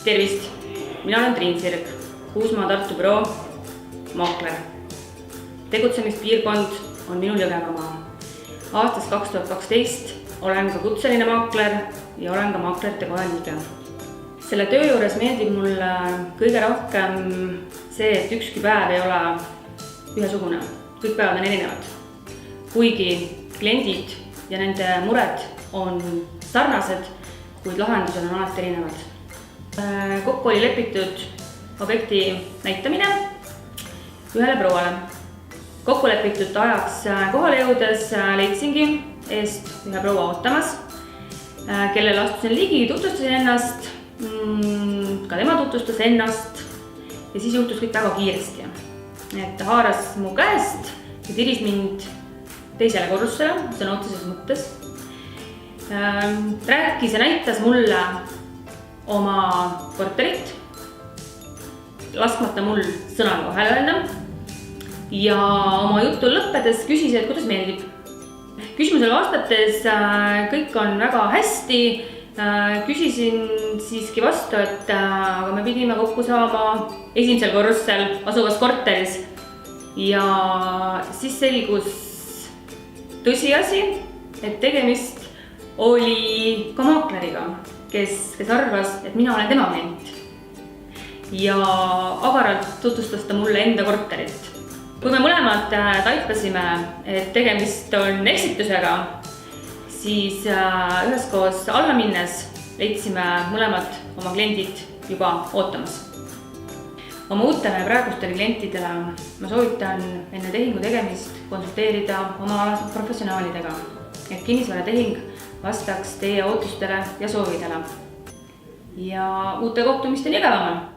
Tervist! Mina olen Triin Sirg, Kuusmaa Tartu büroo maakler. Tegutsemispiirkond on minul Jõgevamaa. Aastast 2012 olen ka kutseline maakler ja olen ka maaklerite koja liige. Selle töö juures meeldib mulle kõige rohkem see, et ükski päev ei ole ühesugune. Kõik päevad on erinevad. Kuigi kliendid ja nende mured on sarnased, kuid lahendused on alati erinevad. Kokku oli lepitud objekti näitamine ühele prouale. Kokku lepitud ajaks kohale jõudes leidsingi eest ühe proua ootamas, kellele astusin ligi, tutvustasin ennast, ka tema tutvustas ennast ja siis juhtus kõik väga kiiresti. Ta haaras mu käest ja tiris mind teisele korrusele, sõna otseses mõttes. Rääkis ja näitas mulle oma korterit, laskmata mul sõnaga vahele öelda ja oma jutu lõppedes küsis, et kuidas meeldib. Küsimusele vastates kõik on väga hästi. Küsisin siiski vastu, et aga me pidime kokku saama esimesel korrusel asuvas korteris ja siis selgus tõsiasi, et tegemist oli ka maakleriga, kes arvas, et mina olen tema klient ja agaralt tutvustas ta mulle enda korterit. Kui me mõlemad taipasime, et tegemist on eksitusega, siis üheskoos alla minnes leidsime mõlemad oma kliendid juba ootamas. Oma uutele ja praegustele klientidele ma soovitan enne tehingu tegemist konsulteerida oma alased professionaalidega, et kinnisvaratehing vastaks teie ootustele ja soovidele. Ja uute kohtumisteni Jõgevamaal!